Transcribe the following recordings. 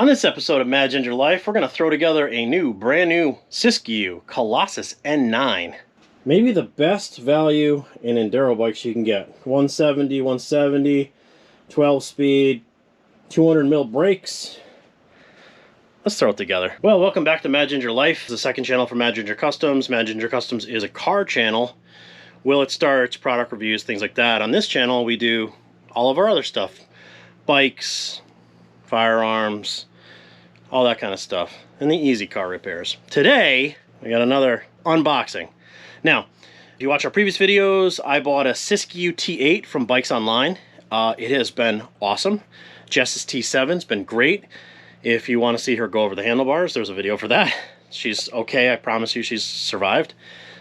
On this episode of Mad Ginger Life, we're going to throw together a brand new siskiu Colossus N9. Maybe the best value in enduro bikes you can get. 170, 12 speed, 200 mil brakes. Let's throw it together. Well, welcome back to Mad Ginger Life, the second channel for Mad Ginger Customs. Mad Ginger Customs is a car channel. Will it starts, product reviews, things like that. On this channel, we do all of our other stuff. Bikes, firearms, all that kind of stuff, and the easy car repairs. Today, we got another unboxing. Now, if you watch our previous videos, I bought a siskiu T8 from Bikes Online. It has been awesome. Jess's T7's been great. If you want to see her go over the handlebars, there's a video for that. She's okay, I promise you she's survived.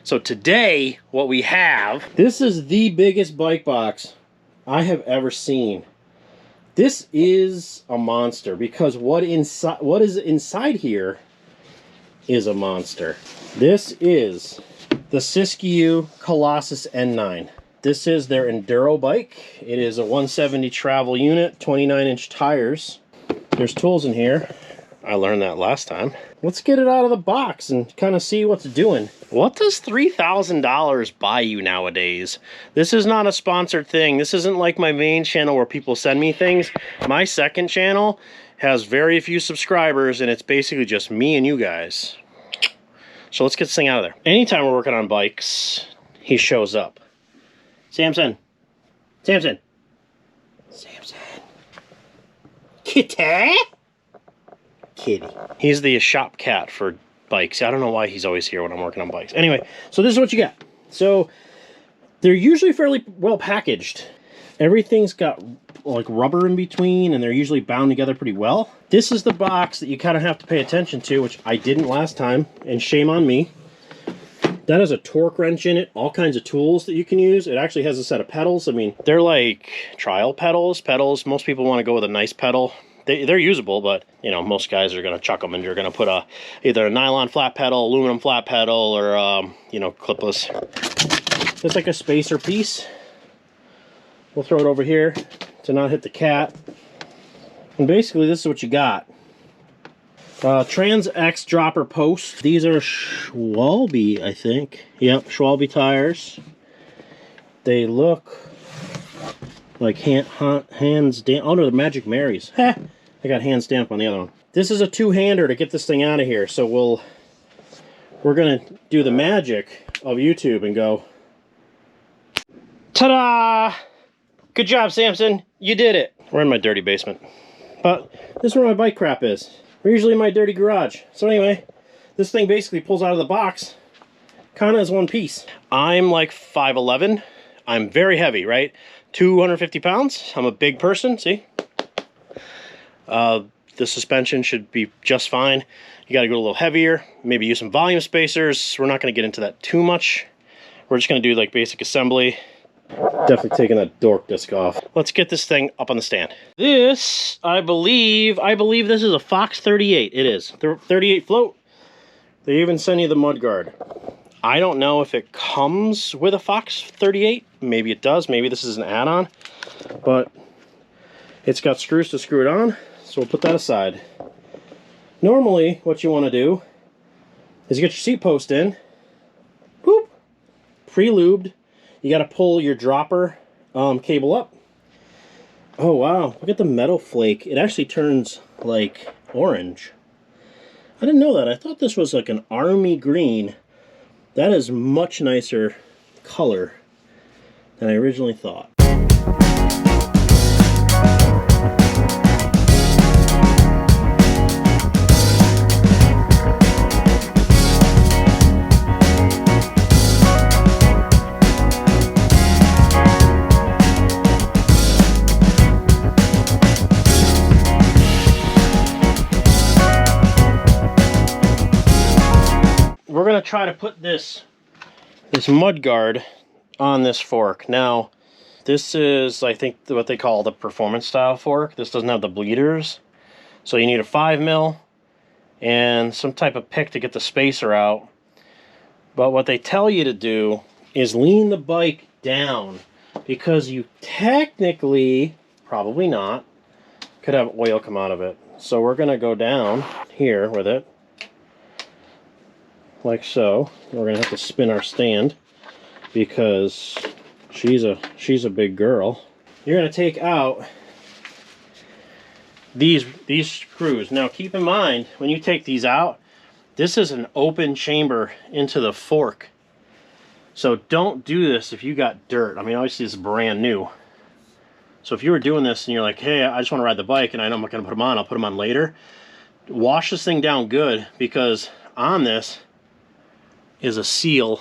So today, what we have, this is the biggest bike box I have ever seen. This is a monster because what is inside here is a monster. This is the siskiu Colossus N9. This is their enduro bike. It is a 170 travel unit, 29-inch tires. There's tools in here. I learned that last time. Let's get it out of the box and kind of see what's doing. What does $3,000 buy you nowadays? This is not a sponsored thing. This isn't like my main channel where people send me things. My second channel has very few subscribers and it's basically just me and you guys. So let's get this thing out of there. Anytime we're working on bikes, he shows up. Samson. Samson. Samson. Kitty. Kitty. He's the shop cat for bikes. I don't know why he's always here when I'm working on bikes. Anyway, so this is what you got. So they're usually fairly well packaged. Everything's got like rubber in between and they're usually bound together pretty well. This is the box that you kind of have to pay attention to, which I didn't last time, and shame on me. That has a torque wrench in it, all kinds of tools that you can use. It actually has a set of pedals. I mean, they're like trial pedals. Most people want to go with a nice pedal. They're usable, but you know, most guys are going to chuck them and you're going to put either a nylon flat pedal, aluminum flat pedal, or you know, clipless. Just like a spacer piece. We'll throw it over here to not hit the cat. And basically this is what you got. Trans X dropper post. These are Schwalbe, I think. Yep, Schwalbe tires. They look like hand stamp. Oh no, they're Magic Marys. Heh, I got hand stamp on the other one. This is a two-hander to get this thing out of here. So we're gonna do the magic of YouTube and go, ta-da! Good job, Samson. You did it. We're in my dirty basement, but this is where my bike crap is. We're usually in my dirty garage. So anyway, this thing basically pulls out of the box, kind of as one piece. I'm like 5'11". I'm very heavy, right? 250 pounds. I'm a big person, see? The suspension should be just fine. You gotta go a little heavier, maybe use some volume spacers. We're not gonna get into that too much. We're just gonna do like basic assembly. Definitely taking that dork disc off. Let's get this thing up on the stand. This, I believe this is a Fox 38. It is. 38 float. They even send you the mudguard. I don't know if it comes with a Fox 38. Maybe it does. Maybe this is an add-on. But it's got screws to screw it on. So we'll put that aside. Normally, what you want to do is get your seat post in. Boop. Pre-lubed. You got to pull your dropper cable up. Oh, wow. Look at the metal flake. It actually turns like orange. I didn't know that. I thought this was like an army green. That is much nicer color than I originally thought. We're going to try to put this mud guard on this fork. Now, this is, I think, what they call the performance style fork. This doesn't have the bleeders. So you need a 5mm and some type of pick to get the spacer out. But what they tell you to do is lean the bike down, because you technically, probably not, could have oil come out of it. So we're gonna go down here with it, like so. We're gonna have to spin our stand because she's a big girl. You're gonna take out these screws. Now keep in mind, when you take these out, this is an open chamber into the fork. So don't do this if you got dirt. I mean, obviously this is brand new. So if you were doing this and you're like, hey, I just want to ride the bike and I know I'm not going to put them on, I'll put them on later. Wash this thing down good, because on this is a seal.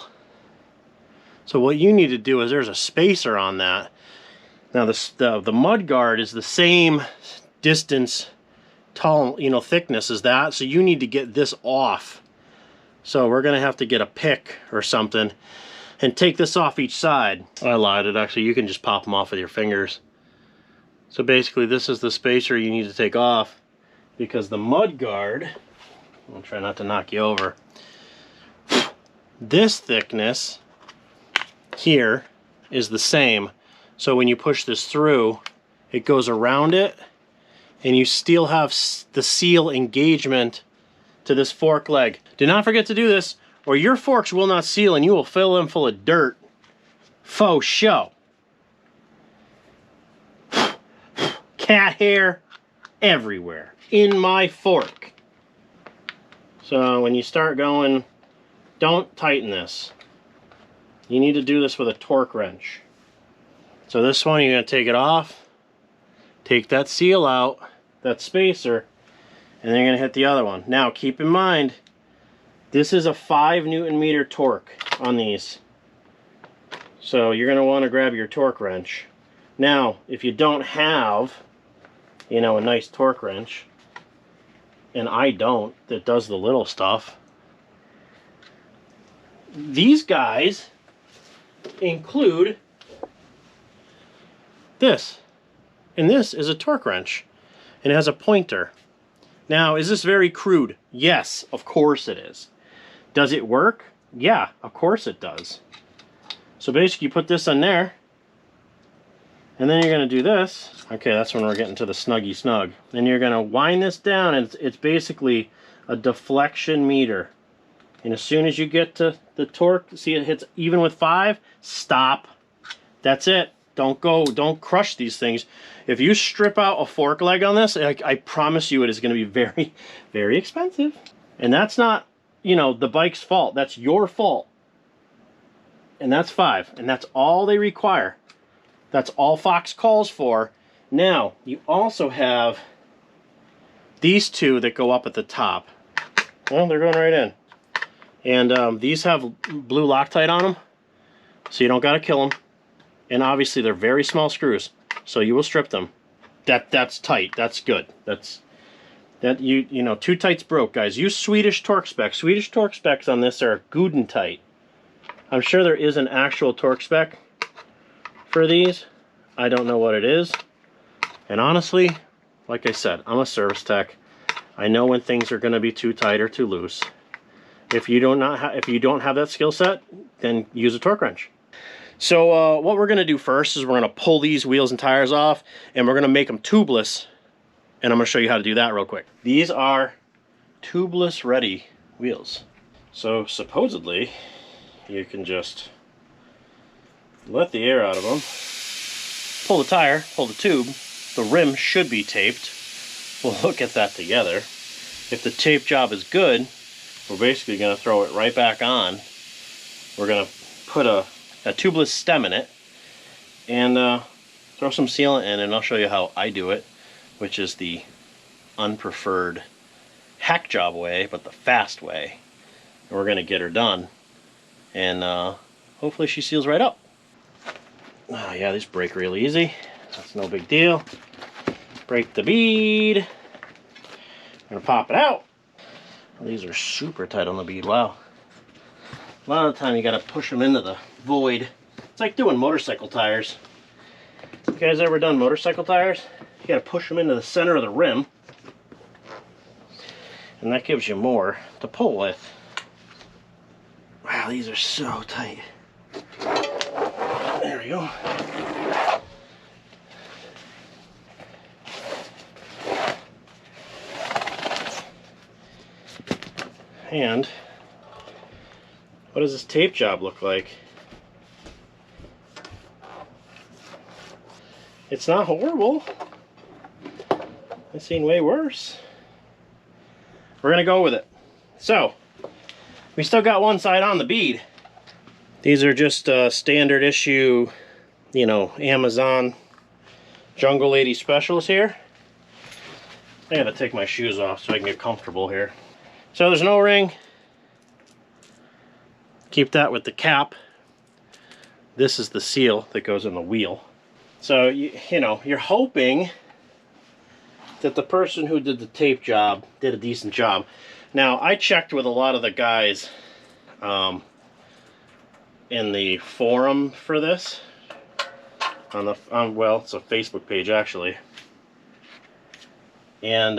So what you need to do is, there's a spacer on that. Now the mud guard is the same distance, tall, thickness as that. So you need to get this off. So we're going to have to get a pick or something and take this off each side. I lied, actually you can just pop them off with your fingers. So basically this is the spacer you need to take off, because the mud guard, I'll try not to knock you over, this thickness here is the same. So when you push this through, it goes around it, and you still have the seal engagement to this fork leg. Do not forget to do this, or your forks will not seal and you will fill them full of dirt. Faux show. Cat hair everywhere in my fork. So when you start going, don't tighten this. You need to do this with a torque wrench. So this one, you're going to take it off, take that seal out, that spacer, and then you're going to hit the other one. Now keep in mind, this is a 5 Newton-meter torque on these. So you're going to want to grab your torque wrench. Now, if you don't have, a nice torque wrench, and I don't, that does the little stuff, these guys include this. And this is a torque wrench, and it has a pointer. Now, is this very crude? Yes, of course it is. Does it work? Yeah, of course it does. So basically you put this on there, and then you're going to do this. Okay, that's when we're getting to the snuggy snug. Then you're going to wind this down, and it's basically a deflection meter. And as soon as you get to the torque, see it hits even with 5, stop. That's it. Don't crush these things. If you strip out a fork leg on this, I promise you it is going to be very, very expensive. And that's not, the bike's fault. That's your fault. And that's 5. And that's all they require. That's all Fox calls for. Now, you also have these 2 that go up at the top. Well, they're going right in. And these have blue Loctite on them, so you don't got to kill them. And obviously they're very small screws, so you will strip them. That's tight. That's good. Too tight's broke, guys. Use Swedish torque specs. Swedish torque specs on this are Guden tight. I'm sure there is an actual torque spec for these. I don't know what it is. And honestly, like I said, I'm a service tech. I know when things are going to be too tight or too loose. If you don't have that skill set, then use a torque wrench. So what we're going to do first is we're going to pull these wheels and tires off, and we're going to make them tubeless. And I'm going to show you how to do that real quick. These are tubeless ready wheels. So supposedly you can just let the air out of them, pull the tire, pull the tube. The rim should be taped. We'll look at that together. If the tape job is good, we're basically going to throw it right back on. We're going to put a tubeless stem in it and throw some sealant in, and I'll show you how I do it, which is the unpreferred hack job way, but the fast way. And we're going to get her done, and hopefully she seals right up. Oh yeah, these break real easy. That's no big deal. Break the bead. I'm going to pop it out. These are super tight on the bead. Wow. A lot of the time you got to push them into the void. It's like doing motorcycle tires. You guys ever done motorcycle tires? You got to push them into the center of the rim, and that gives you more to pull with. Wow, these are so tight. There we go. And what does this tape job look like? It's not horrible. I've seen way worse. We're gonna go with it. So, we still got one side on the bead. These are just standard issue, you know, Amazon Jungle Lady specials here. I gotta take my shoes off so I can get comfortable here. So there's no ring. Keep that with the cap. This is the seal that goes in the wheel. So, you know, you're hoping that the person who did the tape job did a decent job. Now, I checked with a lot of the guys in the forum for this. Well, it's a Facebook page actually. And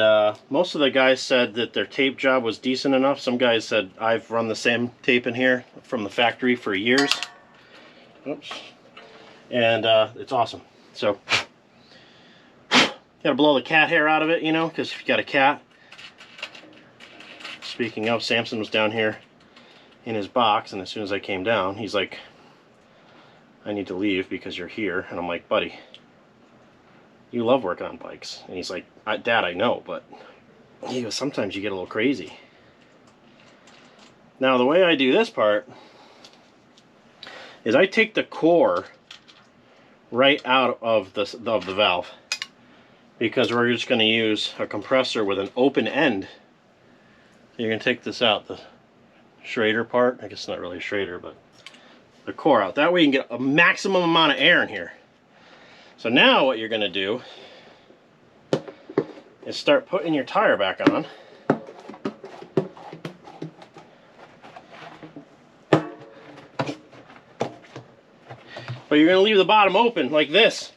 most of the guys said that their tape job was decent enough. Some guys said, I've run the same tape in here from the factory for years. Oops. And it's awesome. So, gotta blow the cat hair out of it, you know, because if you got a cat. Speaking of, Samson was down here in his box, and as soon as I came down, he's like, I need to leave because you're here. And I'm like, buddy, you love working on bikes. And he's like, Dad, I know, but he goes, sometimes you get a little crazy. Now, the way I do this part is I take the core right out of the valve, because we're just going to use a compressor with an open end. So you're going to take this out, the Schrader part. I guess it's not really a Schrader, but the core out. That way you can get a maximum amount of air in here. So now what you're going to do is start putting your tire back on. But you're going to leave the bottom open like this.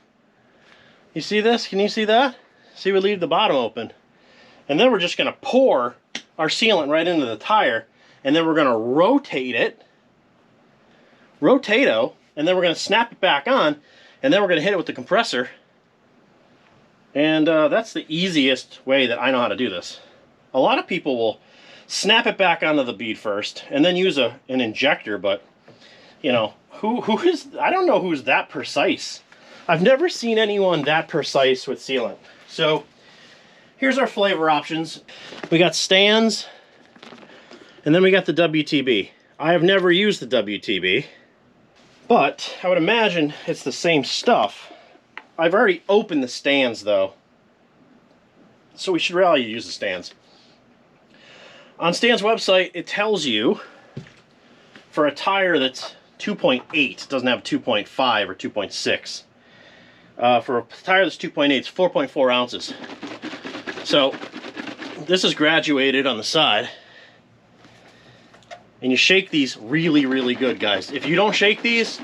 You see this? Can you see that? See, we leave the bottom open. And then we're just going to pour our sealant right into the tire. And then we're going to rotate it. Rotato. And then we're going to snap it back on. And then we're going to hit it with the compressor. And that's the easiest way that I know how to do this. A lot of people will snap it back onto the bead first. And then use an injector. But, you know, I don't know who's that precise. I've never seen anyone that precise with sealant. So here's our flavor options. We got stands, and then we got the WTB. I have never used the WTB, but I would imagine it's the same stuff. I've already opened the stands though, so we should really use the stands. On Stan's website, it tells you for a tire that's 2.8, it doesn't have 2.5 or 2.6. For a tire that's 2.8, it's 4.4 ounces. So this is graduated on the side. And you shake these really, really good, guys. If you don't shake these,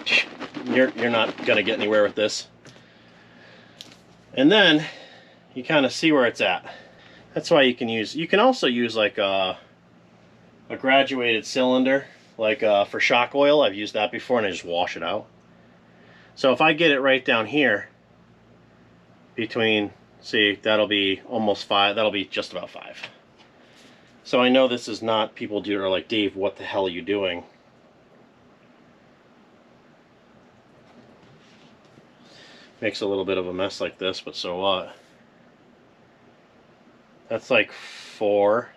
you're not gonna get anywhere with this. And then you kind of see where it's at. That's why you can also use like a graduated cylinder, like for shock oil. I've used that before and I just wash it out. So if I get it right down here, between, see, that'll be almost 5, that'll be just about 5. So I know this is not, people are like, Dave, what the hell are you doing? Makes a little bit of a mess like this, but so what? That's like 4.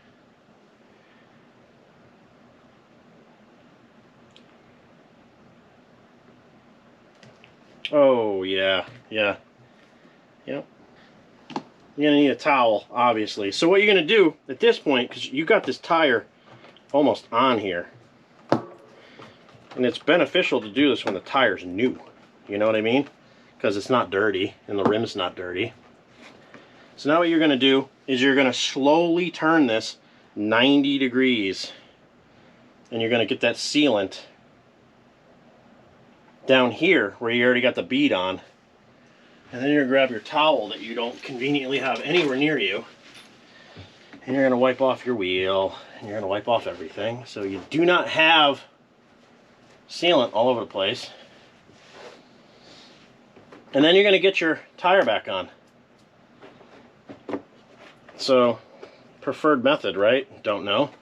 Oh, yeah, yeah. Yep. You're going to need a towel, obviously. So what you're going to do at this point, because you got this tire almost on here, and it's beneficial to do this when the tire's new. You know what I mean? Because it's not dirty, and the rim's not dirty. So now what you're going to do is you're going to slowly turn this 90 degrees, and you're going to get that sealant down here where you already got the bead on. And then you're going to grab your towel that you don't conveniently have anywhere near you. And you're going to wipe off your wheel. And you're going to wipe off everything. So you do not have sealant all over the place. And then you're going to get your tire back on. So, preferred method, right? Don't know.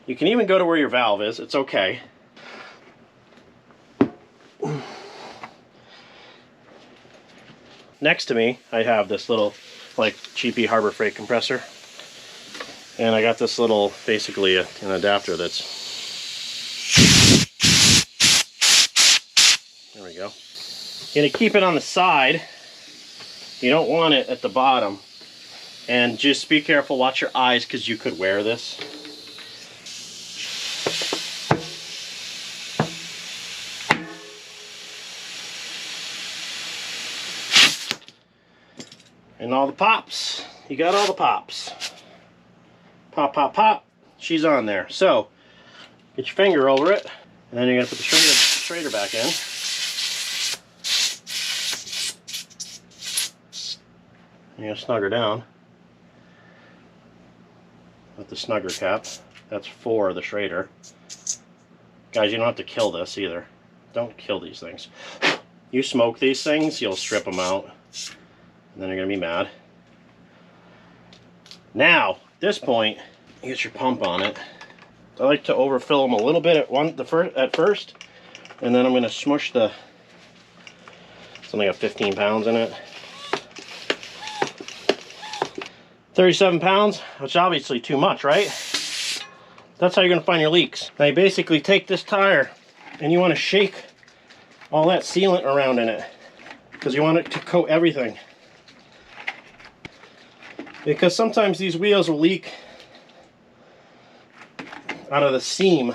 You can even go to where your valve is. It's okay. Next to me, I have this little, like, cheapy Harbor Freight compressor. And I got this little, basically an adapter that's... There we go. You're gonna keep it on the side. You don't want it at the bottom. And just be careful, watch your eyes, because you could wear this. And all the pops. You got all the pops. Pop, pop, pop. She's on there. So, get your finger over it. And then you're going to put the Schrader back in. You're going to snug her down with the snugger cap. That's for the Schrader. Guys, you don't have to kill this either. Don't kill these things. You smoke these things, you'll strip them out. And then you're going to be mad. Now, at this point, you get your pump on it. I like to overfill them a little bit at first, and then I'm going to smush the... It's only got 15 pounds in it. 37 pounds, which is obviously too much, right? That's how you're going to find your leaks. Now you basically take this tire, and you want to shake all that sealant around in it, because you want it to coat everything. Because sometimes these wheels will leak out of the seam.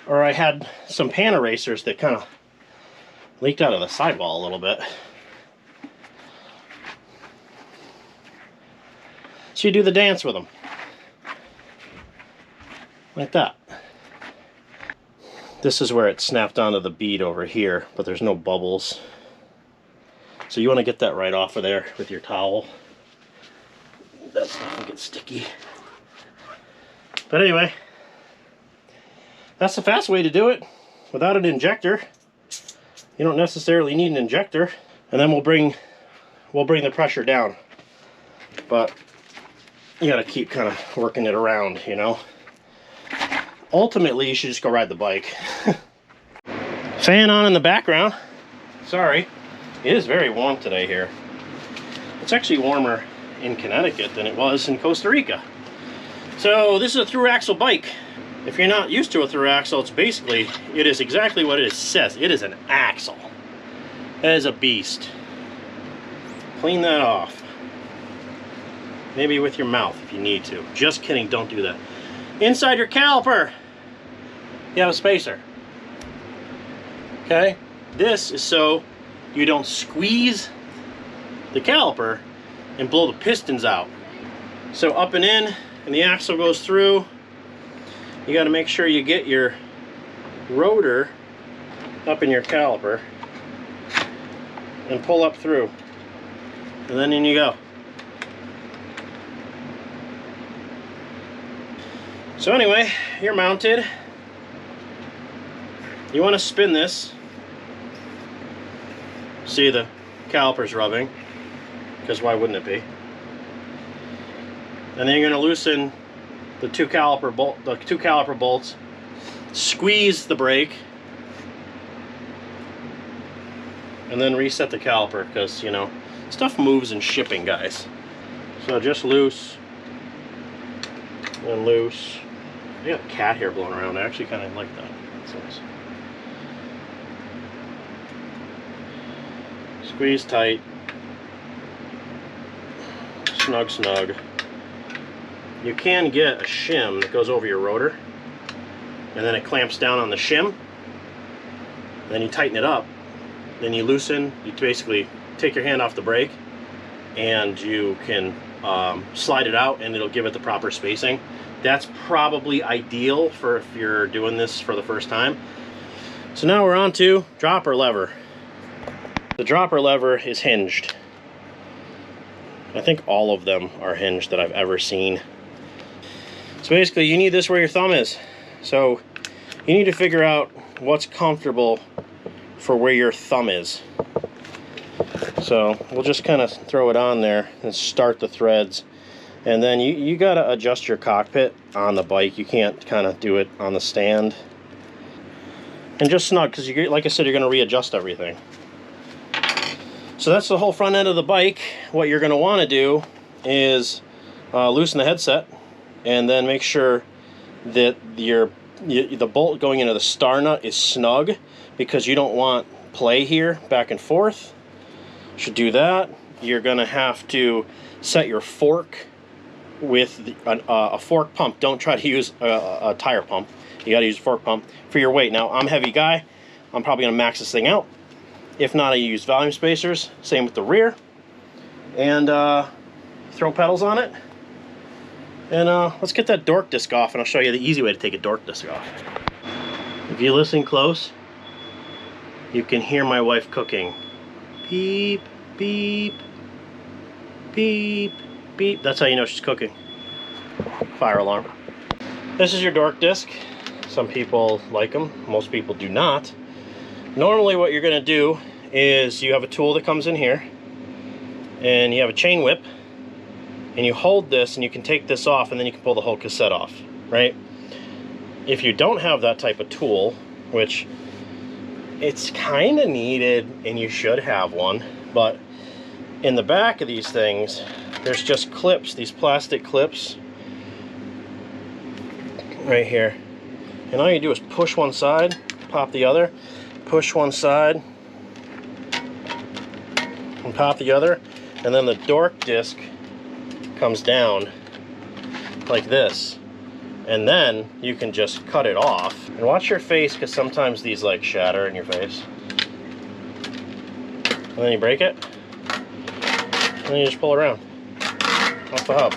Or I had some pan erasers that kind of leaked out of the sidewall a little bit. So you do the dance with them. Like that. This is where it snapped onto the bead over here, but there's no bubbles. So you want to get that right off of there with your towel. That stuff will get sticky. But anyway, that's the fast way to do it without an injector. You don't necessarily need an injector, and then we'll bring the pressure down. But you gotta keep kind of working it around, you know. Ultimately, you should just go ride the bike. Fan on in the background. Sorry, it is very warm today here. It's actually warmer in Connecticut than it was in Costa Rica. So this is a through axle bike. If you're not used to a through axle, it is exactly what it says. It is an axle. That is a beast. Clean that off. Maybe with your mouth if you need to. Just kidding, don't do that. Inside your caliper, you have a spacer. Okay? This is so you don't squeeze the caliper and blow the pistons out. So up and in, and the axle goes through. You got to make sure you get your rotor up in your caliper and pull up through. And then in you go. So anyway, you're mounted. You want to spin this. See, the caliper's rubbing, because why wouldn't it be? And then you're going to loosen the two caliper bolts, squeeze the brake, and then reset the caliper, because, you know, stuff moves in shipping, guys. So just loose and loose. I got a cat hair blowing around. I actually kind of like that. That's nice. Squeeze tight. Snug, snug. You can get a shim that goes over your rotor, and then it clamps down on the shim. Then you tighten it up. Then you loosen. You basically take your hand off the brake, and you can slide it out, and it'll give it the proper spacing. That's probably ideal for if you're doing this for the first time. So now we're on to dropper lever. The dropper lever is hinged. I think all of them are hinged that I've ever seen. So basically you need this where your thumb is. So you need to figure out what's comfortable for where your thumb is. So we'll just kind of throw it on there and start the threads. And then you got to adjust your cockpit on the bike. You can't kind of do it on the stand. And just snug, because like I said, you're going to readjust everything. So that's the whole front end of the bike. What you're going to want to do is loosen the headset, and then make sure that the bolt going into the star nut is snug, because you don't want play here back and forth. Should do that. You're going to have to set your fork with a fork pump. Don't try to use a tire pump. You got to use a fork pump for your weight. Now, I'm a heavy guy. I'm probably going to max this thing out. If not, I use volume spacers. Same with the rear. And throw pedals on it. And let's get that dork disc off, and I'll show you the easy way to take a dork disc off. If you listen close, you can hear my wife cooking. Beep, beep, beep, beep. That's how you know she's cooking. Fire alarm. This is your dork disc. Some people like them, most people do not. Normally what you're going to do is you have a tool that comes in here, and you have a chain whip, and you hold this, and you can take this off, and then you can pull the whole cassette off, right? If you don't have that type of tool, which it's kind of needed and you should have one, but in the back of these things there's just clips, these plastic clips right here, and all you do is push one side, pop the other, push one side and pop the other, and then the dork disc comes down like this, and then you can just cut it off. And watch your face, because sometimes these like shatter in your face. And then you break it, and then you just pull it around off the hub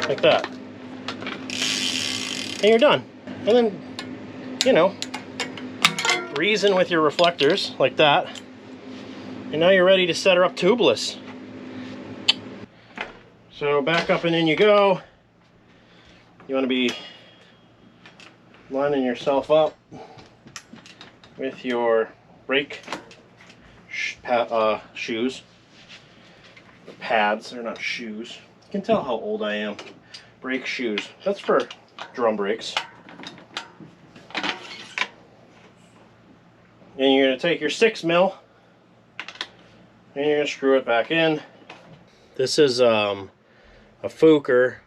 like that, and you're done. And then, you know, reason with your reflectors like that, and now you're ready to set her up tubeless. So back up and in you go. You want to be lining yourself up with your brake shoes. The pads, they're not shoes. You can tell how old I am. Brake shoes. That's for drum brakes. And you're going to take your 6mm and you're going to screw it back in. This is a Fuker.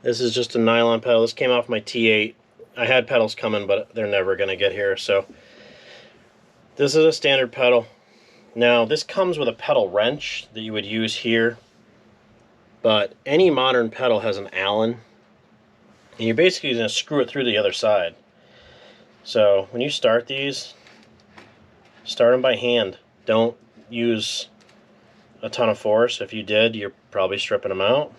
This is just a nylon pedal. This came off my T8. I had pedals coming, but they're never going to get here. So this is a standard pedal. Now this comes with a pedal wrench that you would use here, but any modern pedal has an Allen, and you're basically going to screw it through the other side. So when you start these, start them by hand. Don't use a ton of force. If you did, you're probably stripping them out.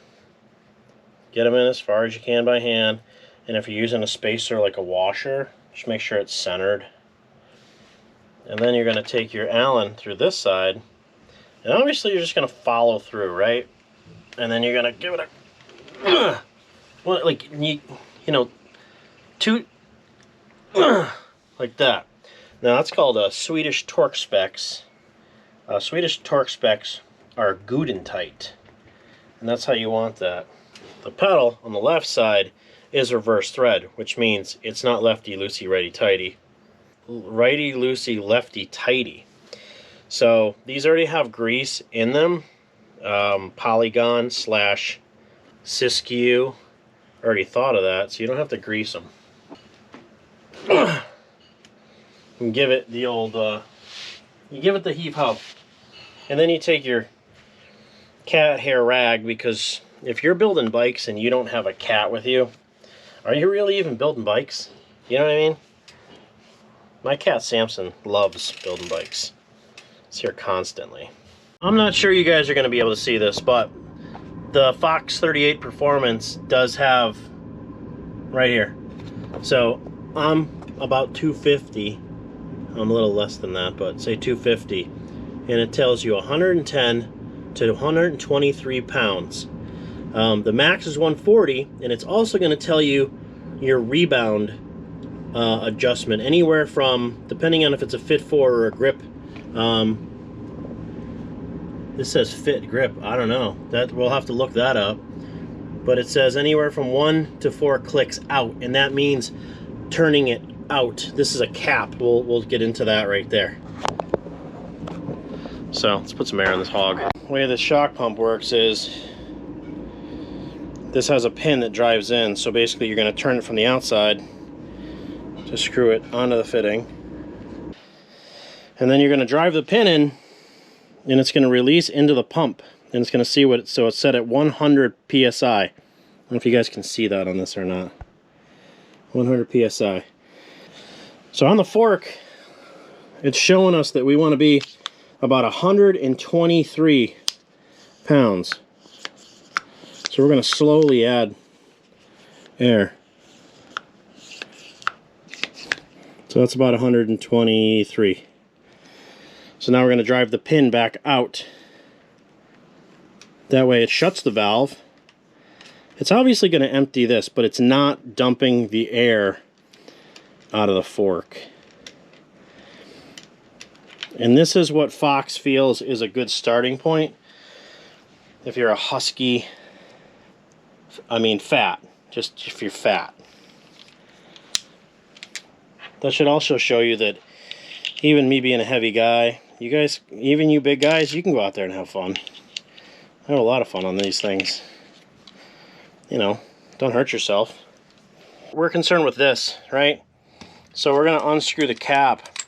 Get them in as far as you can by hand, and if you're using a spacer like a washer, just make sure it's centered. And then you're going to take your Allen through this side, and obviously you're just going to follow through, right? And then you're going to give it a well, like you know, two like that. Now that's called a Swedish torque specs. Swedish torque specs are good and tight, and that's how you want that. The pedal on the left side is reverse thread, which means it's not lefty loosey righty tighty. Righty loosey lefty tighty. So these already have grease in them. Polygon / siskiu. Already thought of that, so you don't have to grease them. And give it the old you give it the heave ho. And then you take your cat hair rag, because if you're building bikes and you don't have a cat with you, are you really even building bikes? You know what I mean? My cat Samson loves building bikes. It's here constantly. I'm not sure you guys are going to be able to see this, but the Fox 38 Performance does have right here. So I'm about 250. I'm a little less than that, but say 250. And it tells you 110 to 123 pounds. The max is 140, and it's also going to tell you your rebound adjustment, anywhere from, depending on if it's a Fit 4 or a grip, This says fit grip. I don't know. That we'll have to look that up. But it says anywhere from 1 to 4 clicks out, and that means turning it out. This is a cap. We'll get into that right there. So let's put some air in this hog. The way this shock pump works is this has a pin that drives in. So basically you're going to turn it from the outside to screw it onto the fitting. And then you're going to drive the pin in, and it's going to release into the pump. And it's going to see what so it's set at 100 psi. I don't know if you guys can see that on this or not. 100 psi. So on the fork, it's showing us that we want to be about 123 pounds. So we're going to slowly add air. So that's about 123. So now we're going to drive the pin back out. That way it shuts the valve. It's obviously going to empty this, but it's not dumping the air out of the fork. And this is what Fox feels is a good starting point. If you're a husky, I mean fat, just if you're fat. That should also show you that even me being a heavy guy, you guys, even you big guys, you can go out there and have fun. I have a lot of fun on these things. You know, don't hurt yourself. We're concerned with this, right? So we're going to unscrew the cap.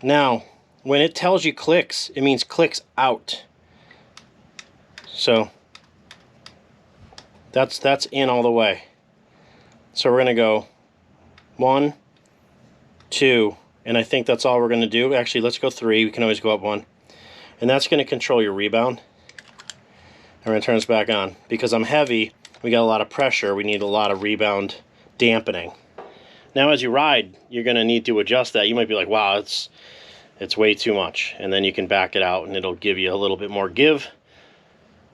Now, when it tells you clicks, it means clicks out. So that's in all the way. So we're going to go 1, 2, and I think that's all we're going to do. Actually, let's go 3. We can always go up 1. And that's going to control your rebound. I'm going to turn this back on. Because I'm heavy, we got a lot of pressure. We need a lot of rebound dampening. Now as you ride, you're going to need to adjust that. You might be like, wow, it's way too much. And then you can back it out and it'll give you a little bit more give.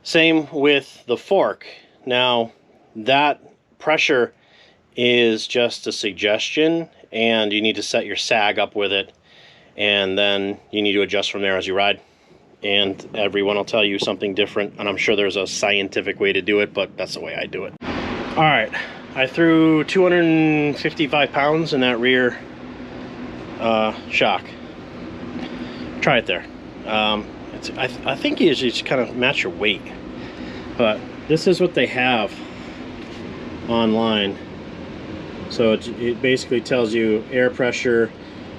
Same with the fork. Now that pressure is just a suggestion, and you need to set your sag up with it, and then you need to adjust from there as you ride. And everyone will tell you something different, and I'm sure there's a scientific way to do it, but that's the way I do it. All right, I threw 255 pounds in that rear shock. Try it there. I think you just kind of match your weight, but this is what they have online. So it basically tells you air pressure,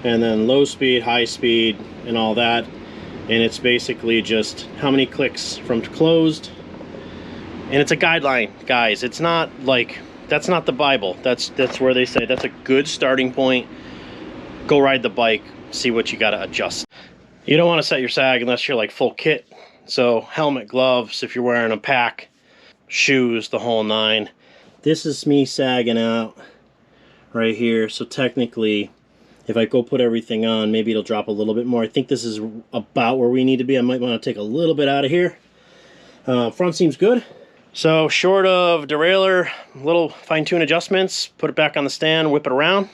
and then low speed, high speed, and all that. And it's basically just how many clicks from closed. And it's a guideline, guys. It's not like, that's not the Bible. That's where they say that's a good starting point. Go ride the bike, see what you gotta adjust. You don't want to set your sag unless you're like full kit. So helmet, gloves, if you're wearing a pack, shoes, the whole 9. This is me sagging out right here. So technically, if I go put everything on, maybe it'll drop a little bit more. I think this is about where we need to be. I might want to take a little bit out of here. Front seems good. So short of derailleur, little fine-tune adjustments, put it back on the stand, whip it around.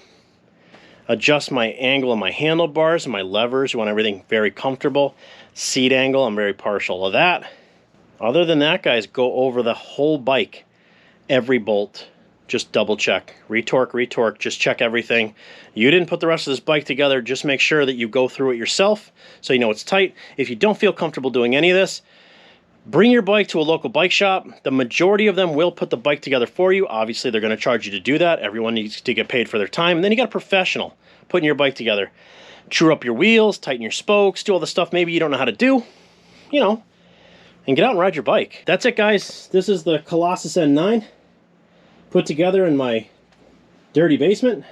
Adjust my angle of my handlebars and my levers. You want everything very comfortable. Seat angle, I'm very partial of that. Other than that, guys, go over the whole bike. Every bolt. Just double check. Retorque, just check everything. You didn't put the rest of this bike together, just make sure that you go through it yourself so you know it's tight. If you don't feel comfortable doing any of this, bring your bike to a local bike shop. The majority of them will put the bike together for you. Obviously, they're going to charge you to do that. Everyone needs to get paid for their time. And then you got a professional putting your bike together. True up your wheels, tighten your spokes, do all the stuff maybe you don't know how to do, you know, and get out and ride your bike. That's it, guys. This is the Colossus N9. Put together in my dirty basement,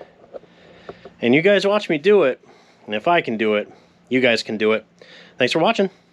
and you guys watch me do it, and if I can do it, you guys can do it. Thanks for watching.